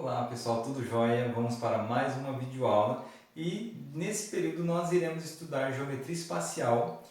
Olá pessoal, tudo jóia? Vamos para mais uma videoaula e nesse período nós iremos estudar geometria espacial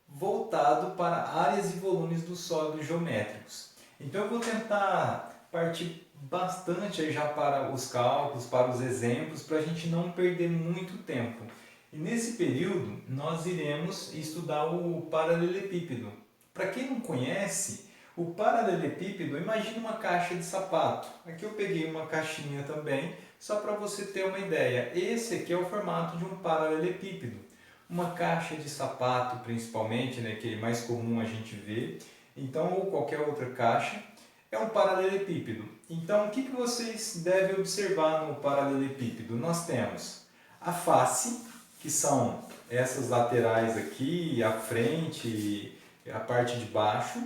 voltado para áreas e volumes dos sólidos geométricos. Então eu vou tentar partir bastante aí já para os cálculos, para os exemplos, para a gente não perder muito tempo. E nesse período nós iremos estudar o paralelepípedo. Para quem não conhece, o paralelepípedo, imagine uma caixa de sapato. Aqui eu peguei uma caixinha também, só para você ter uma ideia. Esse aqui é o formato de um paralelepípedo. Uma caixa de sapato, principalmente, né, que é mais comum a gente ver. Então, ou qualquer outra caixa, é um paralelepípedo. Então, o que vocês devem observar no paralelepípedo? Nós temos a face, que são essas laterais aqui, a frente e a parte de baixo.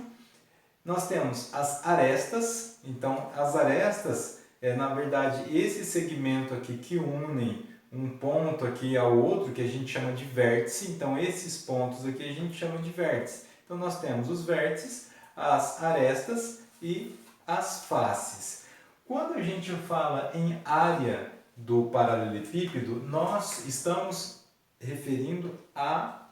Nós temos as arestas, então as arestas é na verdade esse segmento aqui que unem um ponto aqui ao outro, que a gente chama de vértice, então esses pontos aqui a gente chama de vértice. Então nós temos os vértices, as arestas e as faces. Quando a gente fala em área do paralelepípedo, nós estamos referindo a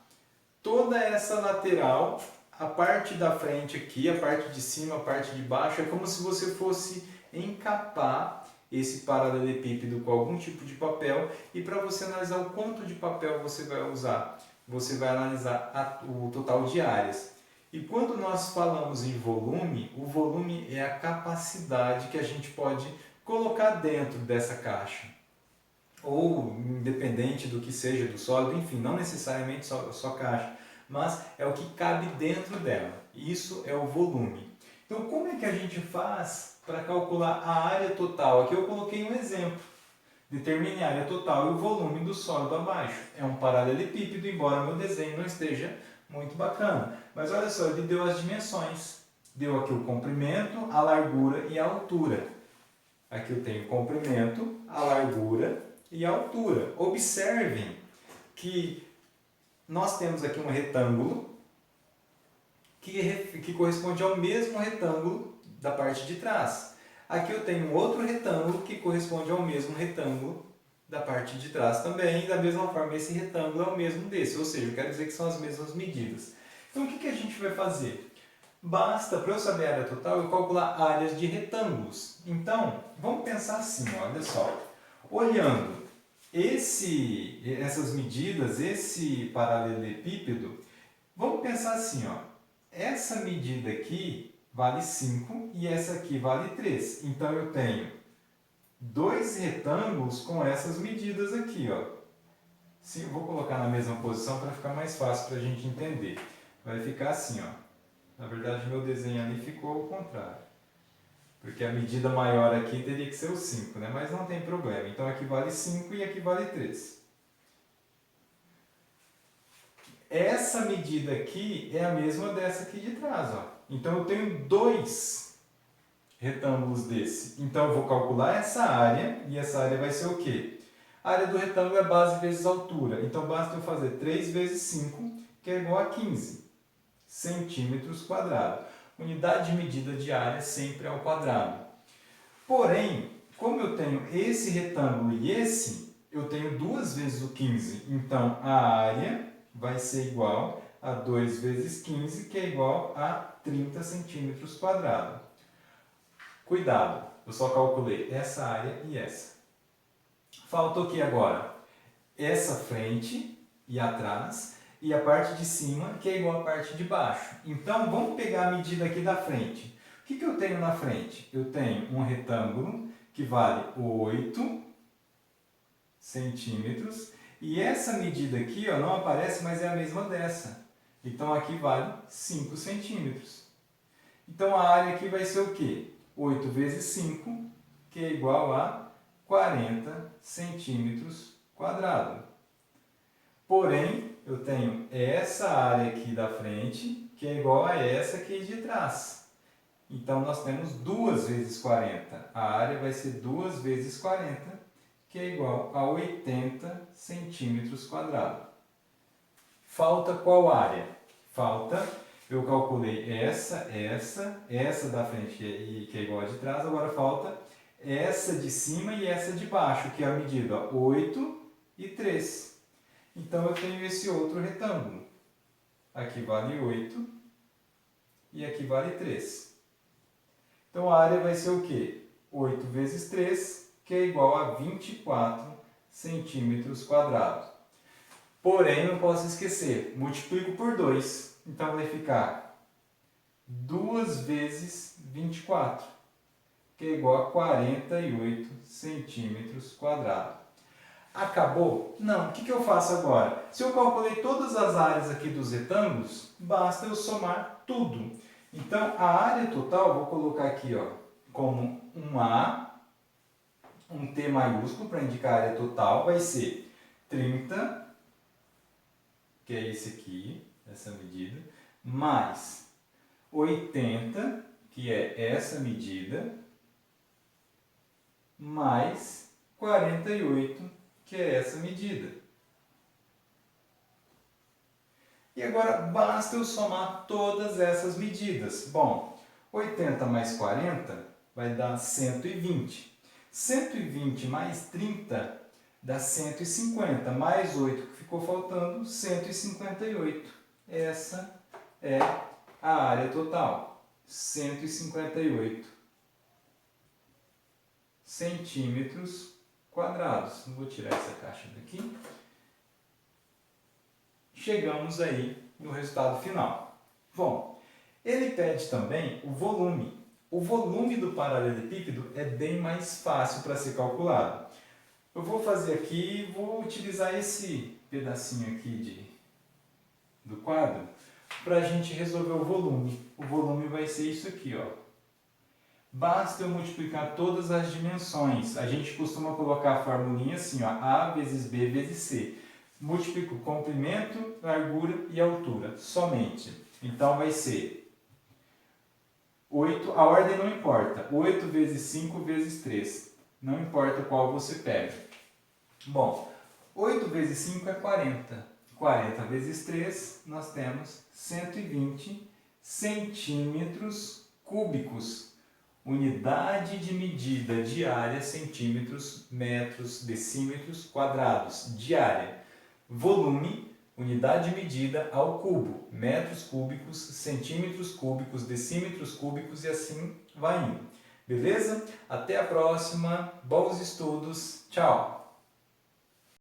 toda essa lateral, a parte da frente aqui, a parte de cima, a parte de baixo, é como se você fosse encapar esse paralelepípedo com algum tipo de papel, e para você analisar o quanto de papel você vai usar, você vai analisar o total de áreas. E quando nós falamos em volume, o volume é a capacidade que a gente pode colocar dentro dessa caixa. Ou independente do que seja do sólido, enfim, não necessariamente só caixa, mas é o que cabe dentro dela. Isso é o volume. Então, como é que a gente faz para calcular a área total? Aqui eu coloquei um exemplo. Determine a área total e o volume do sólido abaixo. É um paralelepípedo, embora meu desenho não esteja muito bacana. Mas olha só, ele deu as dimensões. Deu aqui o comprimento, a largura e a altura. Aqui eu tenho o comprimento, a largura e a altura. Observem que nós temos aqui um retângulo que corresponde ao mesmo retângulo da parte de trás. Aqui eu tenho um outro retângulo que corresponde ao mesmo retângulo da parte de trás também, e da mesma forma esse retângulo é o mesmo desse, ou seja, eu quero dizer que são as mesmas medidas. Então o que a gente vai fazer? Basta, para eu saber a área total, eu calcular áreas de retângulos. Então, vamos pensar assim, olha só. Olhando essas medidas, esse paralelepípedo, vamos pensar assim, ó. Essa medida aqui vale 5 e essa aqui vale 3. Então eu tenho dois retângulos com essas medidas aqui, ó. Sim, eu vou colocar na mesma posição para ficar mais fácil para a gente entender. Vai ficar assim, ó. Na verdade, meu desenho ali ficou ao contrário. Porque a medida maior aqui teria que ser o 5, né? Mas não tem problema. Então aqui vale 5 e aqui vale 3. Essa medida aqui é a mesma dessa aqui de trás, ó. Então eu tenho dois retângulos desse. Então eu vou calcular essa área, e essa área vai ser o quê? A área do retângulo é base vezes altura. Então basta eu fazer 3 vezes 5, que é igual a 15 centímetros quadrados. Unidade de medida de área sempre é ao quadrado. Porém, como eu tenho esse retângulo e esse, eu tenho 2 vezes o 15. Então, a área vai ser igual a 2 vezes 15, que é igual a 30 centímetros quadrados. Cuidado, eu só calculei essa área e essa. Falta o que agora? Essa frente e atrás, e a parte de cima, que é igual à parte de baixo. Então, vamos pegar a medida aqui da frente. O que eu tenho na frente? Eu tenho um retângulo que vale 8 centímetros. E essa medida aqui, ó, não aparece, mas é a mesma dessa. Então, aqui vale 5 centímetros. Então, a área aqui vai ser o quê? 8 vezes 5, que é igual a 40 centímetros quadrados. Porém, eu tenho essa área aqui da frente, que é igual a essa aqui de trás. Então, nós temos 2 vezes 40. A área vai ser 2 vezes 40, que é igual a 80 centímetros quadrados. Falta qual área? Falta, eu calculei essa da frente, que é igual a de trás, agora falta essa de cima e essa de baixo, que é a medida 8 e 3. Então, eu tenho esse outro retângulo. Aqui vale 8 e aqui vale 3. Então, a área vai ser o quê? 8 vezes 3, que é igual a 24 centímetros quadrados. Porém, não posso esquecer, multiplico por 2. Então, vai ficar 2 vezes 24, que é igual a 48 centímetros quadrados. Acabou? Não. O que eu faço agora? Se eu calculei todas as áreas aqui dos retângulos, basta eu somar tudo. Então, a área total, vou colocar aqui ó, como um A, um T maiúsculo para indicar a área total, vai ser 30, que é esse aqui, essa medida, mais 80, que é essa medida, mais 48, que é essa medida. E agora basta eu somar todas essas medidas. Bom, 80 mais 40 vai dar 120. 120 mais 30 dá 150, mais 8 que ficou faltando, 158. Essa é a área total, 158 centímetros quadrados. Vou tirar essa caixa daqui. Chegamos aí no resultado final. Bom, ele pede também o volume. O volume do paralelepípedo é bem mais fácil para ser calculado. Eu vou fazer aqui, vou utilizar esse pedacinho aqui do quadro para a gente resolver o volume. O volume vai ser isso aqui, ó. Basta eu multiplicar todas as dimensões. A gente costuma colocar a formulinha assim, ó, A vezes B vezes C. Multiplico comprimento, largura e altura, somente. Então, vai ser 8, a ordem não importa, 8 vezes 5 vezes 3. Não importa qual você pega. Bom, 8 vezes 5 é 40. 40 vezes 3, nós temos 120 centímetros cúbicos. Unidade de medida de área, centímetros, metros, decímetros, quadrados, de área. Volume, unidade de medida ao cubo, metros cúbicos, centímetros cúbicos, decímetros cúbicos e assim vai indo. Beleza? Até a próxima, bons estudos, tchau!